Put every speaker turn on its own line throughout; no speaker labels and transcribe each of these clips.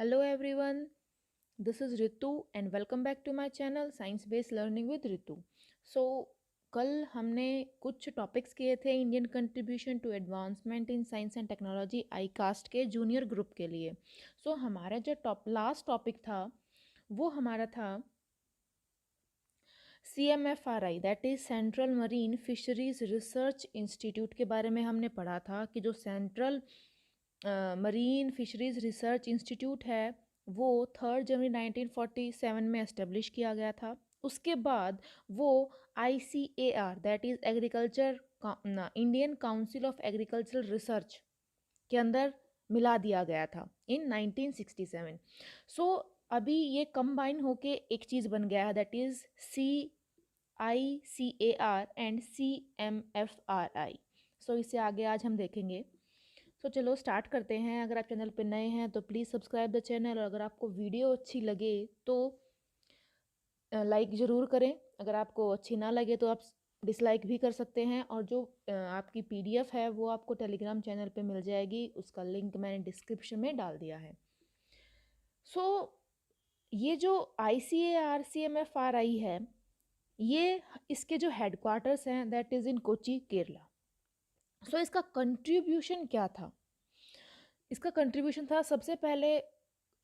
Hello everyone, this is Ritu and welcome back to my channel Science Based Learning with Ritu. So कल हमने कुछ topics किए थे Indian contribution to advancement in science and technology आई कास्ट के junior group के लिए। हमारा जो लास्ट टॉपिक था वो हमारा था CMFRI that is central marine fisheries research institute के बारे में हमने पढ़ा था कि जो central marine fisheries research institute है वो 3 जनवरी 1947 में एस्टेब्लिश किया गया था। उसके बाद वो ICAR that is agriculture Indian council of agricultural research के अंदर मिला दिया गया था इन 1967। अभी ये कंबाइन होके एक चीज़ बन गया है that is CICAR and CMFRI। इसे आगे आज हम देखेंगे। चलो स्टार्ट करते हैं। अगर आप चैनल पर नए हैं तो प्लीज़ सब्सक्राइब द चैनल, और अगर आपको वीडियो अच्छी लगे तो लाइक ज़रूर करें। अगर आपको अच्छी ना लगे तो आप डिसलाइक भी कर सकते हैं। और जो आपकी PDF है वो आपको टेलीग्राम चैनल पे मिल जाएगी, उसका लिंक मैंने डिस्क्रिप्शन में डाल दिया है। ये जो ICAR CMFRI है, ये इसके जो हेडक्वार्टर्स हैं that is in Kochi Kerala. इसका कंट्रीब्यूशन क्या था? इसका कंट्रीब्यूशन था सबसे पहले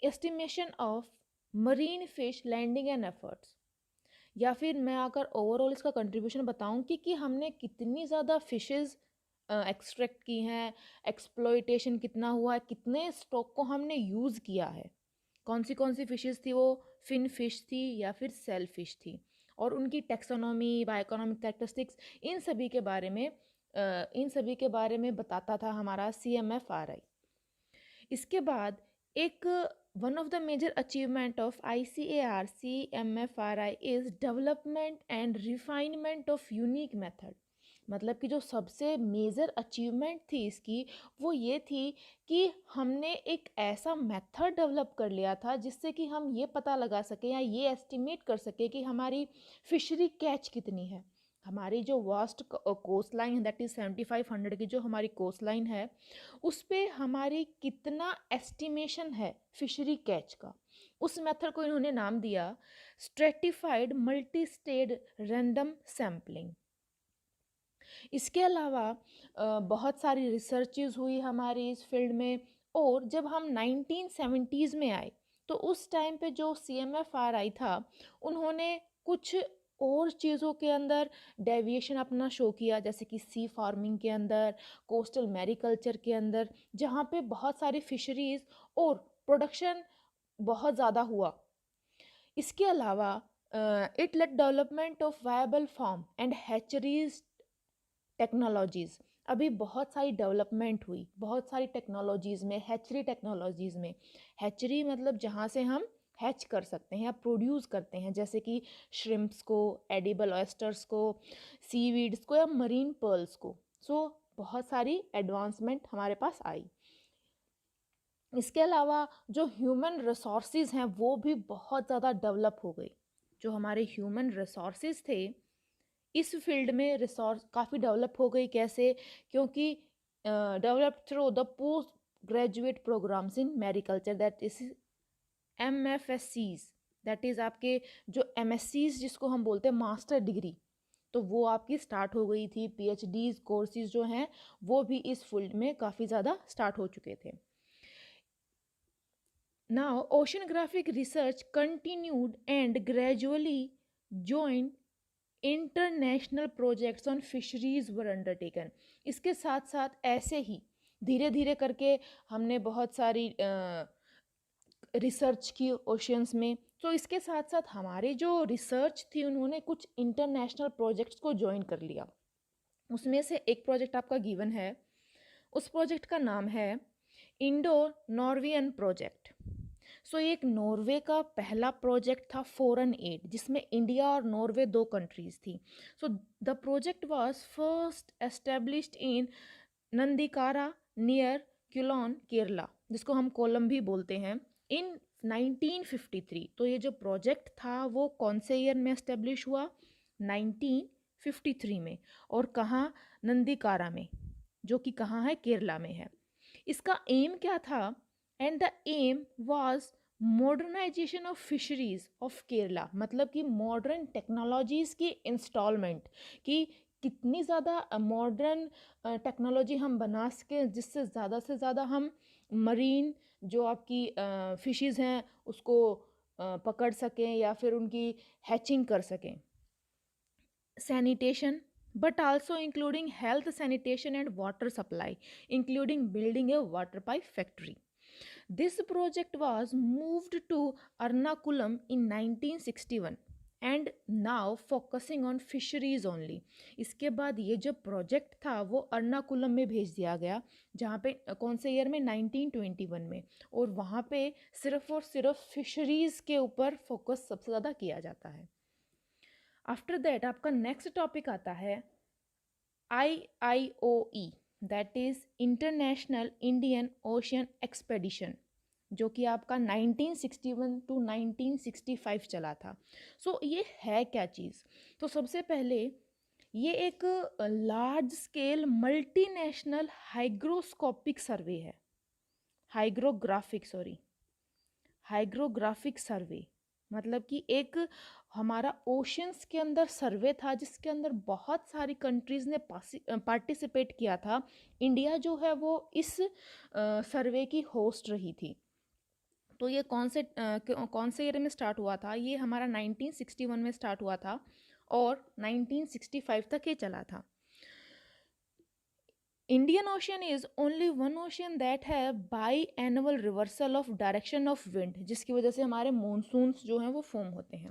estimation of marine fish landing and efforts, या फिर मैं अगर ओवरऑल इसका कंट्रीब्यूशन बताऊं कि हमने कितनी ज़्यादा फिशेस एक्सट्रैक्ट की हैं, एक्सप्लॉयटेशन कितना हुआ है, कितने स्टॉक को हमने यूज़ किया है, कौन सी फिशेस थी, वो फिन फिश थी या फिर सेल फिश थी, और उनकी टेक्सोनॉमी, बायोइकोनॉमिक कैरेक्टरिस्टिक्स, इन सभी के बारे में बताता था हमारा CMFRI। इसके बाद एक one of the major achievement of ICAR CMFRI is development and refinement of unique method. मतलब कि जो सबसे मेजर अचीवमेंट थी इसकी वो ये थी कि हमने एक ऐसा मेथड डेवलप कर लिया था जिससे कि हम ये पता लगा सके या ये एस्टिमेट कर सके कि हमारी फिशरी कैच कितनी है। हमारी जो वास्ट कोस्ट लाइन है दैट इज़ 7500 की जो हमारी कोस्ट लाइन है, उस पे हमारी कितना एस्टिमेशन है फिशरी कैच का। उस मेथड को इन्होंने नाम दिया stratified multi stage random sampling. इसके अलावा बहुत सारी रिसर्चेज हुई हमारी इस फील्ड में, और जब हम 1970s में आए तो उस टाइम पे जो CMFRI था उन्होंने कुछ और चीज़ों के अंदर डेविएशन अपना शो किया, जैसे कि सी फार्मिंग के अंदर, कोस्टल मैरीकल्चर के अंदर, जहाँ पे बहुत सारी फिशरीज़ और प्रोडक्शन बहुत ज़्यादा हुआ। इसके अलावा it led development of viable farm and hatcheries technologies. अभी बहुत सारी डेवलपमेंट हुई बहुत सारी टेक्नोलॉजीज़ में, हैचरी टेक्नोलॉजीज़ में। हैचरी मतलब जहाँ से हम हैच कर सकते हैं या प्रोड्यूस करते हैं, जैसे कि श्रिम्प्स को, एडिबल ऑयस्टर्स को, सीवीड्स को या मरीन पर्ल्स को। बहुत सारी एडवांसमेंट हमारे पास आई। इसके अलावा जो ह्यूमन रिसोर्सेज हैं वो भी बहुत ज़्यादा डेवलप हो गई। जो हमारे ह्यूमन रिसोर्सेज थे इस फील्ड में रिसोर्स काफ़ी डेवलप हो गई। कैसे? क्योंकि develop through the post graduate programs in mariculture that is MFSCs, that is आपके जो MSCs जिसको हम बोलते हैं मास्टर डिग्री, तो वो आपकी स्टार्ट हो गई थी। PhDs कोर्सेज जो हैं वो भी इस फील्ड में काफ़ी ज़्यादा स्टार्ट हो चुके थे। Now oceanographic research continued and gradually joined international projects on fisheries were undertaken. इसके साथ साथ ऐसे ही धीरे धीरे करके हमने बहुत सारी रिसर्च की ओशियंस में। इसके साथ साथ हमारी जो रिसर्च थी उन्होंने कुछ इंटरनेशनल प्रोजेक्ट्स को ज्वाइन कर लिया। उसमें से एक प्रोजेक्ट आपका गिवन है, उस प्रोजेक्ट का नाम है इंडो नॉर्वियन प्रोजेक्ट। ये एक नॉर्वे का पहला प्रोजेक्ट था फॉरेन एड, जिसमें इंडिया और नॉर्वे दो कंट्रीज थी। The project was first established in Neendakara near Quilon Kerala, जिसको हम कोलम भी बोलते हैं, इन 1953। ये जो प्रोजेक्ट था वो कौन से ईयर में एस्टेब्लिश हुआ? 1953 में। और कहाँ? नंदीकारा में, जो कि कहाँ है? केरला में है। इसका एम क्या था? And the aim was modernization of fisheries of Kerala, मतलब कि मॉडर्न टेक्नोलॉजीज़ की इंस्टॉलमेंट, कि कितनी ज़्यादा मॉडर्न टेक्नोलॉजी हम बना सकें जिससे ज़्यादा से ज़्यादा हम मरीन जो आपकी फिशेज़ हैं उसको पकड़ सकें या फिर उनकी हैचिंग कर सकें. Sanitation, but also including health, sanitation, and water supply, including building a water pipe factory. This project was moved to Ernakulam in 1961 and now focusing on fisheries only. इसके बाद ये जो प्रोजेक्ट था वो अर्नाकुलम में भेज दिया गया, जहाँ पे कौन से ईयर में, 1921 में, और वहाँ पे सिर्फ और सिर्फ फिशरीज़ के ऊपर फोकस सबसे ज़्यादा किया जाता है. आफ्टर दैट आपका नेक्स्ट टॉपिक आता है IIOE, that is international Indian Ocean expedition, जो कि आपका 1961 टू 1965 चला था. सो ये है क्या चीज़? तो सबसे पहले ये एक लार्ज स्केल मल्टीनेशनल हाइग्रोस्कोपिक सर्वे है, हाइग्रोग्राफिक सर्वे, मतलब कि एक हमारा ओशंस के अंदर सर्वे था जिसके अंदर बहुत सारी कंट्रीज़ ने पार्टिसिपेट किया था. इंडिया जो है वो इस सर्वे की होस्ट रही थी. तो ये कौन से ईयर में स्टार्ट हुआ था? ये हमारा 1961 में स्टार्ट हुआ था और 1965 तक ये चला था. Indian Ocean is only one ocean that have biannual reversal of direction of wind, जिसकी वजह से हमारे मानसून्स जो हैं वो फॉर्म होते हैं.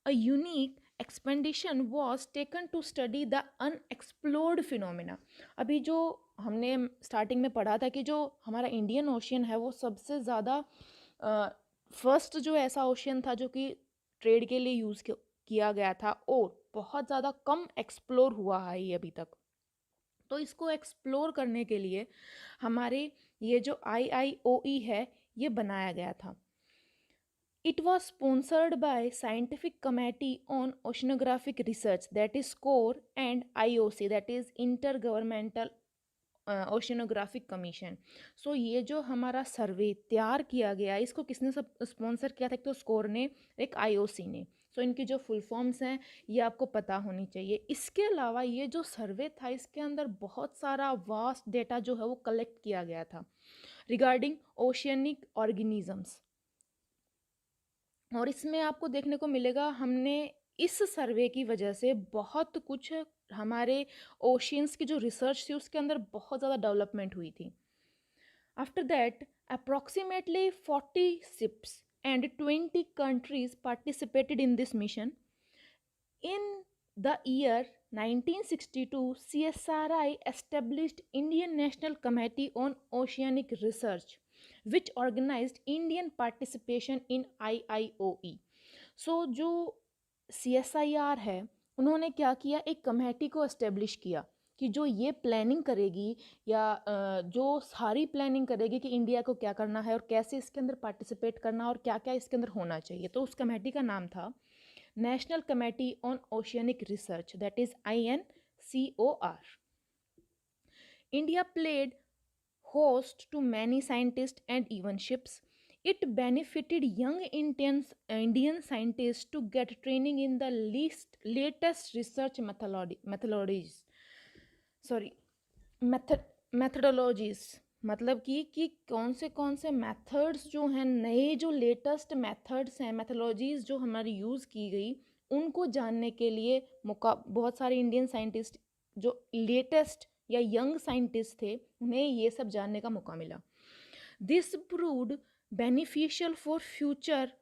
A unique expedition was taken to study the unexplored phenomena. अभी जो हमने स्टार्टिंग में पढ़ा था कि जो हमारा इंडियन ओशियन है वो सबसे ज़्यादा फर्स्ट जो ऐसा ओशियन था जो कि ट्रेड के लिए यूज़ किया गया था और बहुत ज़्यादा कम एक्सप्लोर हुआ है ये अभी तक. तो इसको एक्सप्लोर करने के लिए हमारे ये जो IIOE है ये बनाया गया था. It was sponsored by Scientific Committee on Oceanographic Research, that is SCOR, and IOC, that is Inter Governmental Oceanographic Commission. So ये जो हमारा सर्वे तैयार किया गया इसको किसने सब स्पॉन्सर किया था? एक तो स्कोर ने, एक IOC ने. सो इनकी जो फुल फॉर्म्स हैं ये आपको पता होनी चाहिए. इसके अलावा ये जो सर्वे था इसके अंदर बहुत सारा वास्ट डेटा जो है वो कलेक्ट किया गया था रिगार्डिंग ओशियनिक ऑर्गेनिजम्स. और इसमें आपको देखने को मिलेगा हमने इस सर्वे की वजह से बहुत कुछ हमारे ओशियंस की जो रिसर्च थी उसके अंदर बहुत ज़्यादा डेवलपमेंट हुई थी. After that approximately 40 ships and 20 countries participated in this mission. In the year 1962, CSRI established Indian National Committee on Oceanic Research, which organized Indian participation in IIOE. सो जो CSIR है उन्होंने क्या किया, एक कमेटी को एस्टेब्लिश किया कि जो ये प्लानिंग करेगी या जो सारी प्लानिंग करेगी कि इंडिया को क्या करना है और कैसे इसके अंदर पार्टिसिपेट करना और क्या क्या इसके अंदर होना चाहिए. तो उस कमेटी का नाम था national Committee on Oceanic research, that is INCOR. India played host to many scientists and even ships. It benefited young Indian scientists to get training in the latest research methodologies. मतलब कि कौन से methods जो हैं, नए जो latest methods हैं, मेथोलॉजीज़ जो हमारी यूज़ की गई उनको जानने के लिए मौका बहुत सारे इंडियन साइंटिस्ट जो लेटेस्ट या यंग साइंटिस्ट थे उन्हें ये सब जानने का मौका मिला. This proved beneficial for future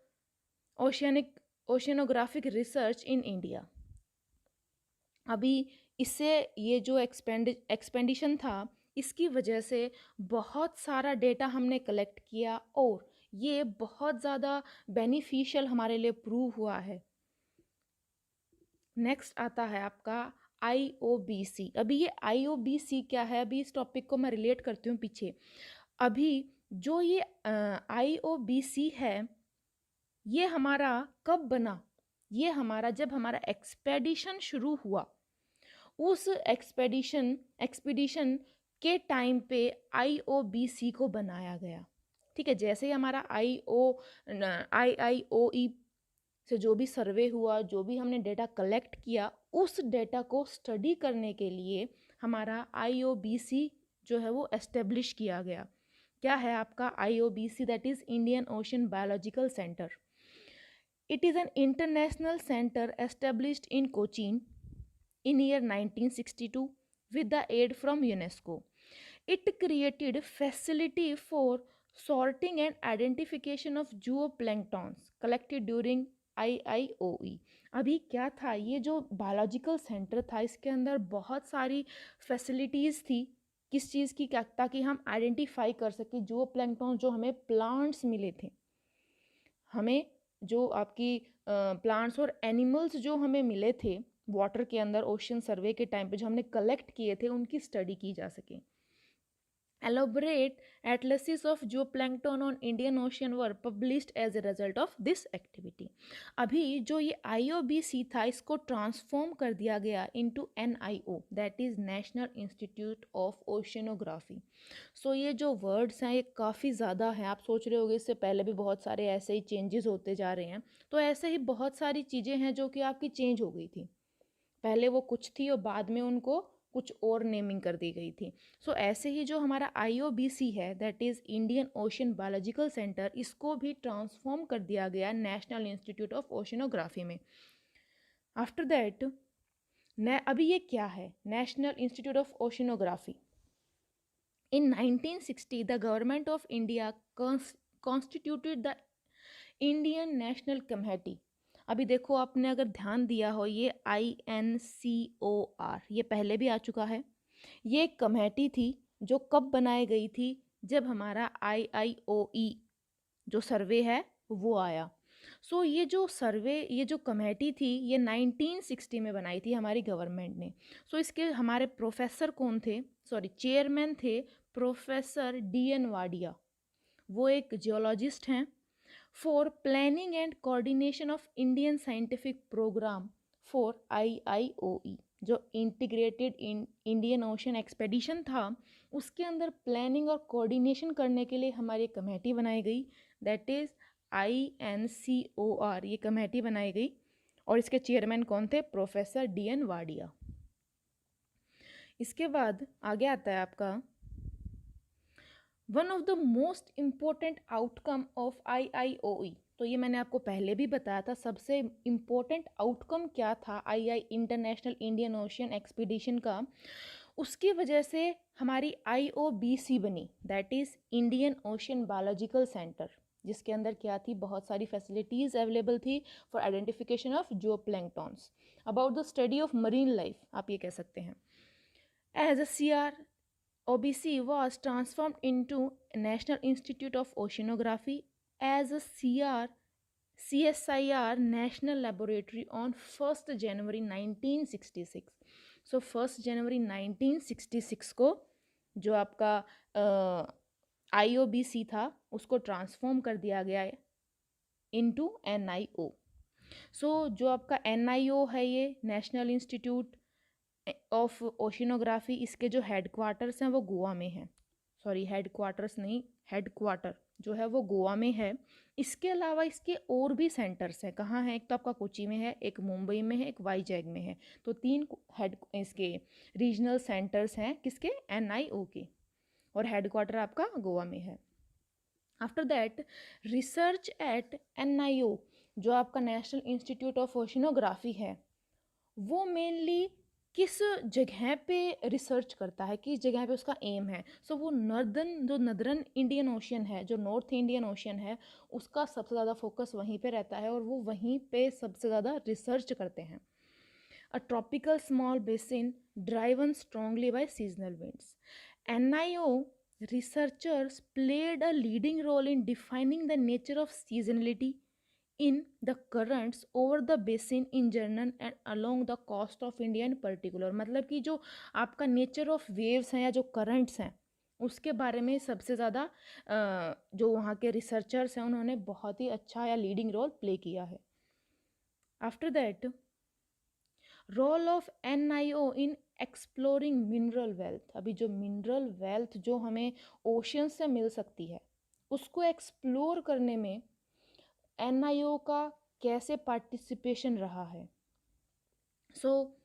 oceanographic research in India. अभी इससे ये जो एक्सपेंडिशन था इसकी वजह से बहुत सारा डेटा हमने कलेक्ट किया और ये बहुत ज़्यादा बेनिफिशियल हमारे लिए प्रूव हुआ है. नेक्स्ट आता है आपका IOBC. अभी ये IOBC क्या है, अभी इस टॉपिक को मैं रिलेट करती हूँ पीछे. अभी जो ये IOBC है ये हमारा कब बना? ये हमारा जब हमारा एक्सपेडिशन शुरू हुआ उस एक्सपेडिशन के टाइम पे IOBC को बनाया गया. ठीक है, जैसे ही हमारा IIOE से जो भी सर्वे हुआ, जो भी हमने डेटा कलेक्ट किया, उस डेटा को स्टडी करने के लिए हमारा IOBC जो है वो एस्टेब्लिश किया गया। क्या है आपका IOBC? That is Indian ocean biological centre. It is an international center established in Cochin in year 1962 with the aid from UNESCO. It created facility for sorting and identification of zooplanktons collected during IIOE. अभी क्या था, ये जो biological centre था इसके अंदर बहुत सारी फैसिलिटीज़ थी, किस चीज़ की, क्या, ताकि हम आइडेंटिफाई कर सकें जो प्लैंकटन, जो हमें प्लांट्स मिले थे, हमें जो आपकी प्लांट्स और एनिमल्स जो हमें मिले थे वाटर के अंदर ओशन सर्वे के टाइम पे जो हमने कलेक्ट किए थे, उनकी स्टडी की जा सके। Elaborate atlases of zooplankton on Indian Ocean were published as a result of this activity. अभी जो ये IOBC था इसको ट्रांसफॉर्म कर दिया गया into NIO, that is National Institute of Oceanography. सो ये जो वर्ड्स हैं ये काफ़ी ज़्यादा हैं, आप सोच रहे होगे इससे पहले भी बहुत सारे ऐसे ही चेंजेस होते जा रहे हैं, तो ऐसे ही बहुत सारी चीज़ें हैं जो कि आपकी चेंज हो गई थी, पहले वो कुछ थी और बाद में उनको कुछ और नेमिंग कर दी गई थी। सो ऐसे ही जो हमारा IOBC है, that is Indian ocean biological centre, इसको भी ट्रांसफॉर्म कर दिया गया नेशनल इंस्टीट्यूट ऑफ ओशनोग्राफी में। आफ्टर दैट अभी ये क्या है, national institute of oceanography. In 1960 the government of India constituted the Indian National committee. अभी देखो, आपने अगर ध्यान दिया हो, ये INCOR ये पहले भी आ चुका है। ये एक कमेटी थी जो कब बनाई गई थी, जब हमारा IIOE जो सर्वे है वो आया। सो ये जो सर्वे, ये जो कमेटी थी, ये 1960 में बनाई थी हमारी गवर्नमेंट ने। सो इसके हमारे प्रोफेसर कौन थे, सॉरी चेयरमैन थे प्रोफेसर DN वाडिया, वो एक जियोलॉजिस्ट हैं। For planning and coordination of Indian scientific program for IIOE, जो इंटीग्रेटेड इंडियन ओशन एक्सपेडिशन था, उसके अंदर प्लानिंग और कोऑर्डिनेशन करने के लिए हमारी कमेटी बनाई गई, दैट इज़ INCOR, ये कमेटी बनाई गई। और इसके चेयरमैन कौन थे, प्रोफेसर DN वाडिया। इसके बाद आगे आता है आपका one of the most important outcome of IIOE। तो ये मैंने आपको पहले भी बताया था, सबसे इम्पोर्टेंट आउटकम क्या था इंटरनेशनल इंडियन ओशियन एक्सपीडिशन का, उसकी वजह से हमारी IOBC बनी, that is Indian Ocean Biological Centre, जिसके अंदर क्या थी, बहुत सारी फैसिलिटीज़ अवेलेबल थी for identification of zooplanktons, about the study of marine life, आप ये कह सकते हैं। As a OBC was transformed into National Institute of Oceanography as a CSIR National Laboratory on 1st January 1966. So 1st January 1966 को जो आपका IOBC था उसको ट्रांसफॉर्म कर दिया गया है इनटू NIO। सो जो आपका NIO है, ये नेशनल इंस्टीट्यूट ऑफ ओशिनोग्राफी, इसके जो हेडक्वार्टर्स हैं वो गोवा में हैं, सॉरी हेडक्वार्टर्स नहीं, हेडक्वार्टर जो है वो गोवा में है। इसके अलावा इसके और भी सेंटर्स हैं, कहाँ हैं, एक तो आपका कोची में है, एक मुंबई में है, एक वाईजैग में है, तो 3 इसके रीजनल सेंटर्स हैं किसके, NIO के, और हेडक्वार्टर आपका गोवा में है। After that research eight NIO, जो आपका नेशनल इंस्टीट्यूट ऑफ ओशिनोग्राफी है, वो मेनली किस जगह पे रिसर्च करता है, किस जगह पे उसका एम है। सो वो नदरन इंडियन ओशियन है, जो नॉर्थ इंडियन ओशियन है, उसका सबसे ज़्यादा फोकस वहीं पे रहता है और वो वहीं पे सबसे ज़्यादा रिसर्च करते हैं। A tropical small basin driven strongly by seasonal winds. NIO researchers played a leading role in defining the nature of seasonality in the currents over the basin in general and along the coast of India in particular। मतलब कि जो आपका nature of waves हैं या जो currents हैं उसके बारे में सबसे ज़्यादा जो वहाँ के रिसर्चर्स हैं उन्होंने बहुत ही अच्छा या लीडिंग रोल प्ले किया है। After that role of NIO in exploring mineral wealth. अभी जो मिनरल वेल्थ जो हमें ओशन से मिल सकती है उसको एक्सप्लोर करने में NIO का कैसे पार्टिसिपेशन रहा है। सो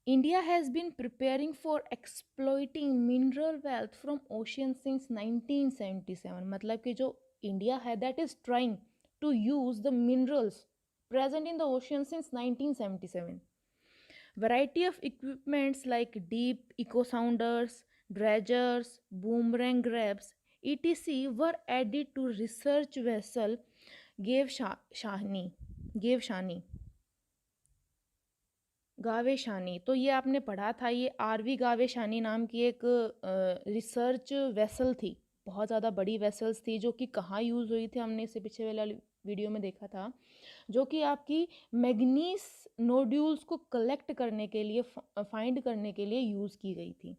India has been preparing for exploiting mineral wealth from ocean since 1977. मतलब कि जो इंडिया है that is trying to use the minerals present in the ocean since 1977. Variety of equipments like deep echo sounders, dredgers, boomerang grabs, etc. were added to research vessel gave Shani गावेशानी। तो ये आपने पढ़ा था, ये RV गावेशानी नाम की एक research vessel थी, बहुत ज़्यादा बड़ी वेसल्स थी जो कि कहाँ यूज़ हुई थी, हमने इससे पीछे वाला वीडियो में देखा था, जो कि आपकी मैग्नीस नोड्यूल्स को कलेक्ट करने के लिए, फाइंड करने के लिए यूज़ की गई थी।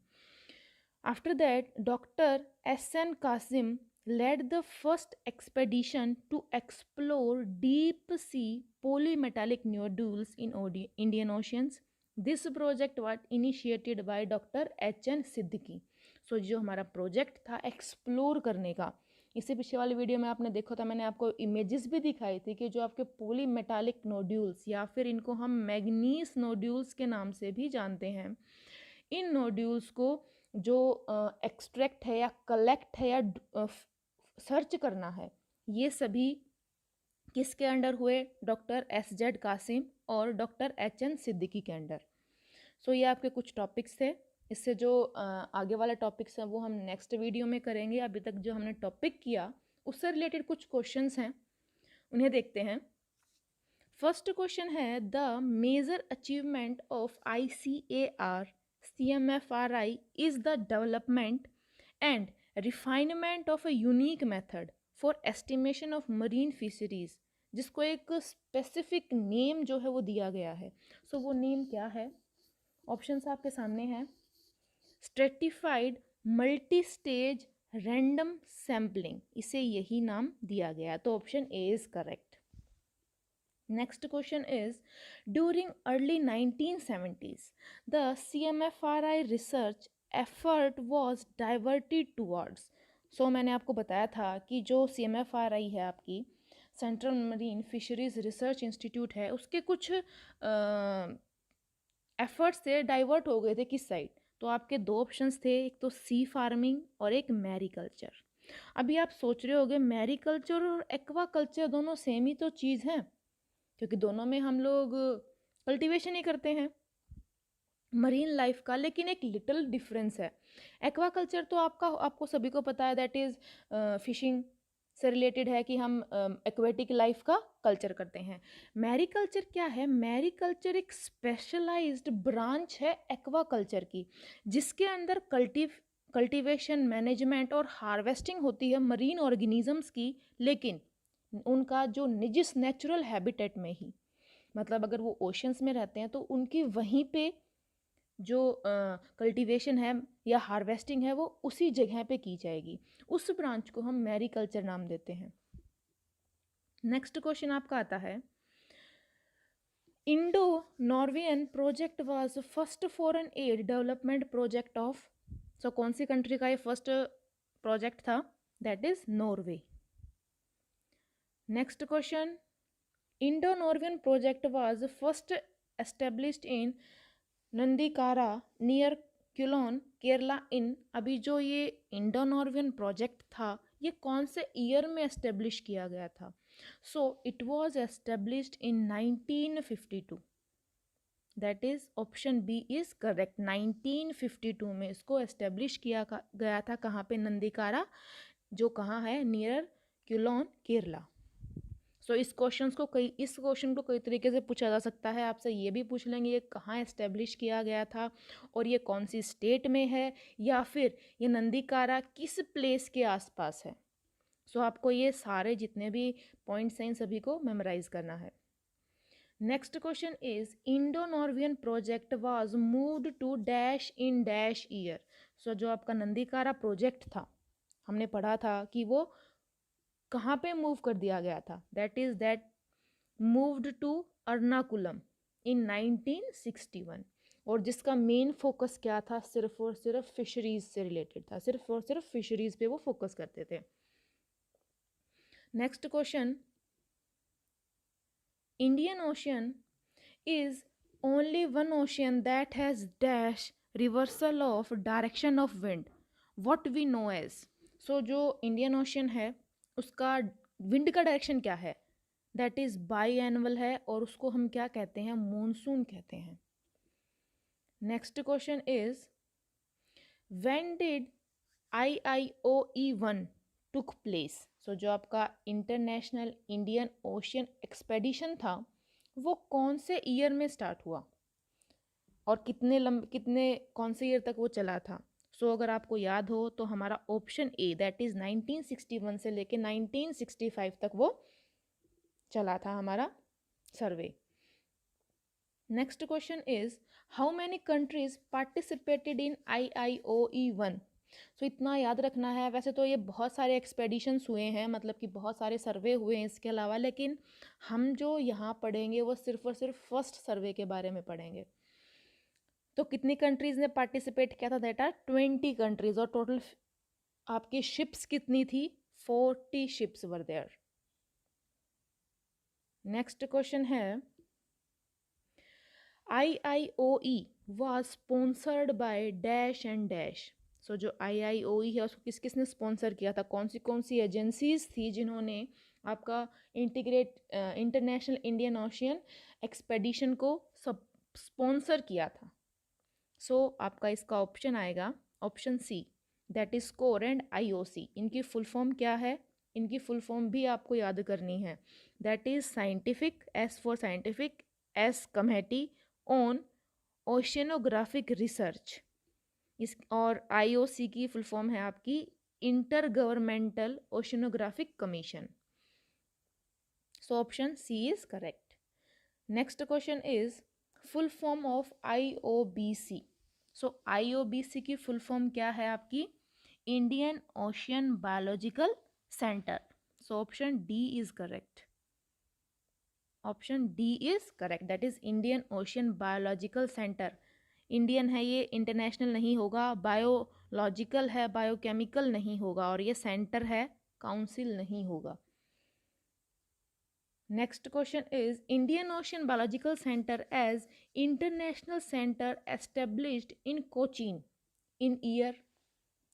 After that doctor SN Qasim led the first expedition to explore deep sea polymetallic nodules in Indian oceans. This project was initiated by Dr. HN Siddiqui. So जो हमारा प्रोजेक्ट था एक्सप्लोर करने का, इससे पिछले वाले वीडियो में आपने देखा था, मैंने आपको इमेजेस भी दिखाई थी कि जो आपके पोलीमेटालिक नोड्यूल्स या फिर इनको हम मैग्नीस नोड्यूल्स के नाम से भी जानते हैं, इन नोड्यूल्स को जो एक्सट्रैक्ट है या कलेक्ट है या सर्च करना है, ये सभी किसके अंडर हुए? डॉक्टर SZ कासिम और डॉक्टर HN सिद्दीकी के अंडर। सो ये आपके कुछ टॉपिक्स थे। इससे जो आगे वाला टॉपिक्स है वो हम नेक्स्ट वीडियो में करेंगे। अभी तक जो हमने टॉपिक किया उससे रिलेटेड कुछ क्वेश्चंस हैं, उन्हें देखते हैं। फर्स्ट क्वेश्चन है, the major achievement of ICAR CMFRI is the development and refinement of a unique method for estimation of marine fisheries, जिसको एक स्पेसिफिक नेम जो है वो दिया गया है। सो वो नेम क्या है? ऑप्शंस आपके सामने हैं। Stratified multi stage random sampling, इसे यही नाम दिया गया, तो option A is correct. Next question is, during early 1970s, the CMFRI research effort was diverted towards, so मैंने आपको बताया था कि जो CMFRI है आपकी central marine fisheries research institute है, उसके कुछ एफर्ट्स से डाइवर्ट हो गए थे किस साइड? तो आपके दो ऑप्शंस थे, एक तो सी फार्मिंग और एक मैरीकल्चर। अभी आप सोच रहे होगे मैरीकल्चर और एक्वाकल्चर दोनों सेम ही तो चीज़ हैं, क्योंकि दोनों में हम लोग कल्टीवेशन ही करते हैं मरीन लाइफ का, लेकिन एक लिटिल डिफरेंस है। एक्वाकल्चर तो आपको सभी को पता है, दैट इज़ फिशिंग से रिलेटेड है कि हम एक्वेटिक लाइफ का कल्चर करते हैं। मैरीकल्चर क्या है? मैरीकल्चर एक स्पेशलाइज्ड ब्रांच है एक्वाकल्चर की, जिसके अंदर कल्टीवेशन, मैनेजमेंट और हार्वेस्टिंग होती है मरीन ऑर्गेनिजम्स की, लेकिन उनका जो निजिस नेचुरल हैबिटेट में ही, मतलब अगर वो ओशंस में रहते हैं तो उनकी वहीं पे जो कल्टीवेशन है या हार्वेस्टिंग है वो उसी जगह पे की जाएगी। उस ब्रांच को हम मैरीकल्चर नाम देते हैं। नेक्स्ट क्वेश्चन आपका आता है, Indo Norwegian project was first foreign aid development project of, so कौन सी कंट्री का ये फर्स्ट प्रोजेक्ट था? That is Norway. Next question, Indo Norwegian project was first established in Neendakara near Quilon Kerala in, अभी जो ये इंडो नॉर्वेयन प्रोजेक्ट था ये कौन से ईयर में एस्टेब्लिश किया गया था? So it was established in 1952, that is option B is correct. 1952 में इसको एस्टेब्लिश किया गया था, कहाँ पे? नंदीकारा, जो कहाँ है? नियर क्यूलोन केरला। सो इस क्वेश्चन को कई तरीके से पूछा जा सकता है। आपसे ये भी पूछ लेंगे ये कहाँ एस्टेब्लिश किया गया था और ये कौन सी स्टेट में है, या फिर ये नंदीकारा किस प्लेस के आसपास है। सो आपको ये सारे जितने भी पॉइंट्स हैं इन सभी को मेमोराइज करना है। Next question is, Indo Norwegian project was moved to dash in dash year. So जो आपका नंदीकारा प्रोजेक्ट था, हमने पढ़ा था कि वो कहाँ पे मूव कर दिया गया था? दैट मूव्ड टू अर्नाकुलम इन 1961। और जिसका मेन फोकस क्या था, सिर्फ और सिर्फ फिशरीज से रिलेटेड था, सिर्फ और सिर्फ फिशरीज पे वो फोकस करते थे। Next question, Indian ocean is only one ocean that has dash reversal of direction of wind, what we know as। so जो इंडियन ओशियन है उसका विंड का डायरेक्शन क्या है, दैट इज बाई एनुअल है और उसको हम क्या कहते हैं, मॉनसून कहते हैं। Next question is, when did IIOE-1 took place. So जो आपका इंटरनेशनल इंडियन ओशियन एक्सपेडिशन था वो कौन से ईयर में स्टार्ट हुआ और कितने कौन से ईयर तक वो चला था। सो अगर आपको याद हो तो हमारा ऑप्शन ए दैट इज 1961 से लेके 1965 तक वो चला था हमारा survey. Next question is, how many countries participated in IIOE-1। So इतना याद रखना है, वैसे तो ये बहुत सारे एक्सपेडिशंस हुए हैं, मतलब कि बहुत सारे सर्वे हुए हैं इसके अलावा, लेकिन हम जो यहाँ पढ़ेंगे वो सिर्फ और सिर्फ फर्स्ट सर्वे के बारे में पढ़ेंगे। तो कितनी कंट्रीज ने पार्टिसिपेट किया था, दैट आर 20 कंट्रीज, और टोटल आपकी शिप्स कितनी थी, 40 ships were there. Next question है, IIOE was sponsored by dash and dash। सो जो IIOE है उसको किस किसने स्पॉन्सर किया था, कौन सी एजेंसीज थी जिन्होंने आपका इंटरनेशनल इंडियन ओशियन एक्सपेडिशन को सब स्पॉन्सर किया था। सो आपका इसका ऑप्शन आएगा option C, that is SCOR and IOC। इनकी फुल फॉर्म क्या है, इनकी फुल फॉर्म भी आपको याद करनी है, that is scientific, S for scientific, S committee on ओशियनोग्राफिक research, इस और IOC की फुल फॉर्म है आपकी Inter Governmental Oceanographic Commission. So option C is correct. Next question is, full form of IOBC। So IOBC की full form क्या है आपकी, Indian Ocean Biological Centre. So option D is correct, option D is correct, that is Indian Ocean Biological Centre. Indian है ये, international नहीं होगा, biological है, biochemical नहीं होगा, और ये सेंटर है, काउंसिल नहीं होगा। Next question is, Indian Ocean Biological Centre as international centre established in Cochin in year.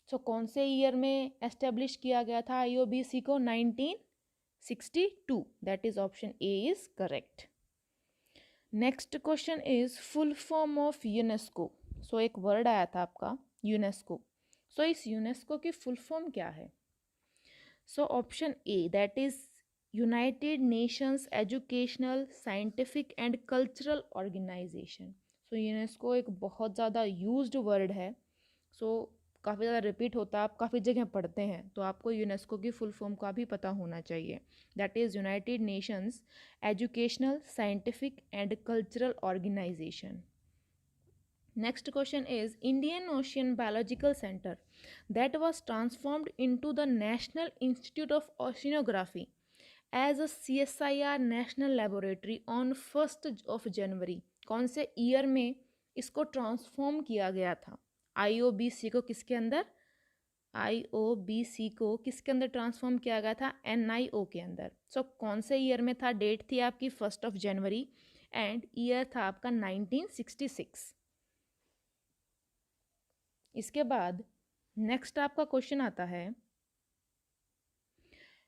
So कौन से ईयर में एस्टेब्लिश किया गया था IOBC को, 1962, that is option A is correct. Next question is, full form of UNESCO. So एक word आया था आपका यूनेस्को, सो इस यूनेस्को की फुल फॉर्म क्या है। So option A that is United Nations Educational Scientific and Cultural Organization. So UNESCO एक बहुत ज़्यादा यूज्ड वर्ड है, सो काफ़ी ज़्यादा रिपीट होता है, आप काफ़ी जगह पढ़ते हैं, तो आपको यूनेस्को की फुल फॉर्म का भी पता होना चाहिए, that is United Nations Educational Scientific and Cultural Organization. Next question is, Indian Ocean Biological Center that was transformed into the National Institute of Oceanography as a CSIR National Laboratory on 1st of January, कौन से year में इसको transform किया गया था। IOBC को किसके अंदर, IOBC को किसके अंदर ट्रांसफॉर्म किया गया था, NIO के अंदर। सो कौन से ईयर में था, डेट थी आपकी 1st of January and year था आपका 1966। इसके बाद नेक्स्ट आपका क्वेश्चन आता है,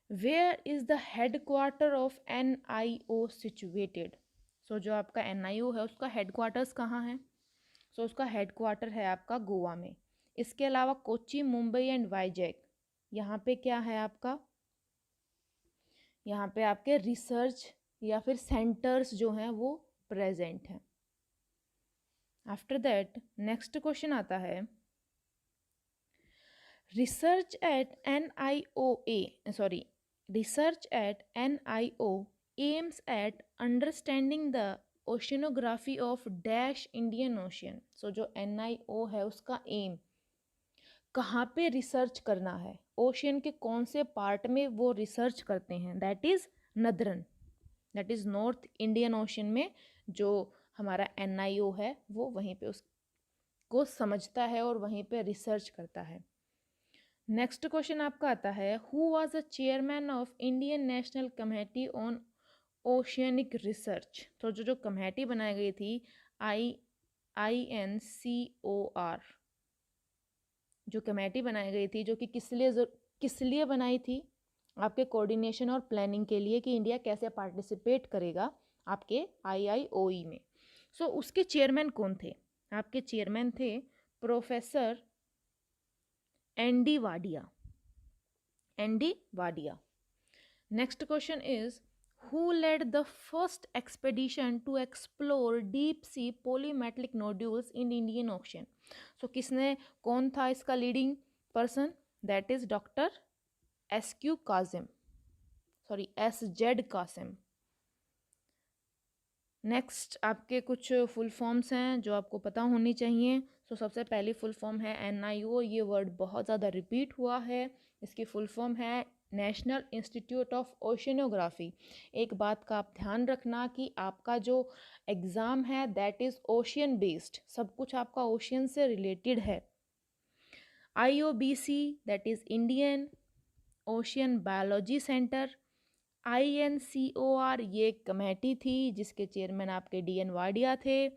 where is the headquarter of NIO situated. So जो आपका NIO है उसका हेडक्वार्टर्स कहाँ है, सो उसका हेडक्वार्टर है आपका गोवा में। इसके अलावा कोच्चि, मुंबई एंड वाइजैक, यहाँ पे क्या है आपका, यहाँ पे आपके रिसर्च या फिर सेंटर्स जो हैं वो प्रेजेंट हैं। आफ्टर दैट नेक्स्ट क्वेश्चन आता है, research at NIO aims at understanding the oceanography of dash Indian Ocean। सो जो NIO है उसका एम कहाँ पे रिसर्च करना है, ओशियन के कौन से पार्ट में वो रिसर्च करते हैं, that is नदरन, that is north Indian ocean में जो हमारा NIO है वो वहीं पे उसको समझता है और वहीं पे रिसर्च करता है। नेक्स्ट क्वेश्चन आपका आता है, who was the chairman of Indian National Committee on Oceanic research. तो जो कमेटी बनाई गई थी INCOR, जो कमेटी बनाई गई थी जो कि किस लिए बनाई थी, आपके कोऑर्डिनेशन और प्लानिंग के लिए कि इंडिया कैसे पार्टिसिपेट करेगा आपके IIOE में। सो उसके चेयरमैन कौन थे? आपके चेयरमैन थे professor ND Wadia. ND Wadia. Next question is, who led the first expedition to explore deep sea polymetallic nodules in Indian Ocean? So कौन था इसका leading person? That is Dr. SQ Kazim. Sorry, SZ Kasim. Next आपके कुछ full forms हैं जो आपको पता होनी चाहिए। सो सबसे पहली फुल फॉर्म है NIO। ये वर्ड बहुत ज़्यादा रिपीट हुआ है। इसकी फुल फॉर्म है नेशनल इंस्टीट्यूट ऑफ ओशियनोग्राफी। एक बात का आप ध्यान रखना कि आपका जो एग्ज़ाम है दैट इज़ ओशियन बेस्ड, सब कुछ आपका ओशियन से रिलेटेड है। IOBC that is Indian ocean biology centre. INCOR ये एक कमेटी थी जिसके चेयरमैन आपके DN वाडिया थे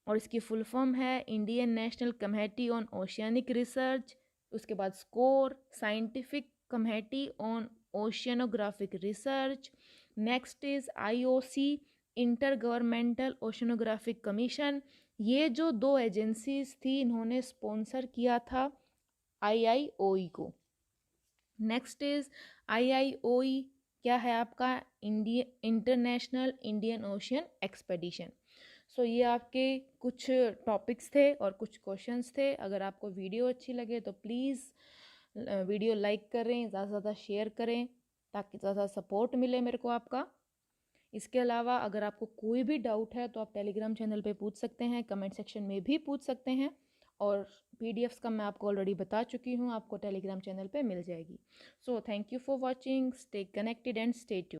और इसकी फुल फॉर्म है Indian National Committee on Oceanic Research. उसके बाद SCORE Scientific Committee on ओशियनोग्राफिक Research. Next is IOC Inter Governmental Oceanographic Commission. ये जो दो एजेंसीज थी इन्होंने स्पॉन्सर किया था IIOE को। नेक्स्ट इज IIOE क्या है आपका? International Indian Ocean Expedition. So ये आपके कुछ टॉपिक्स थे और कुछ क्वेश्चंस थे। अगर आपको वीडियो अच्छी लगे तो प्लीज़ वीडियो लाइक करें, ज़्यादा से ज़्यादा शेयर करें ताकि ज़्यादा सपोर्ट मिले मेरे को आपका। इसके अलावा अगर आपको कोई भी डाउट है तो आप टेलीग्राम चैनल पे पूछ सकते हैं, कमेंट सेक्शन में भी पूछ सकते हैं और PDFs का मैं आपको ऑलरेडी बता चुकी हूँ, आपको टेलीग्राम चैनल पे मिल जाएगी। So thank you for watching, stay connected and stay tuned.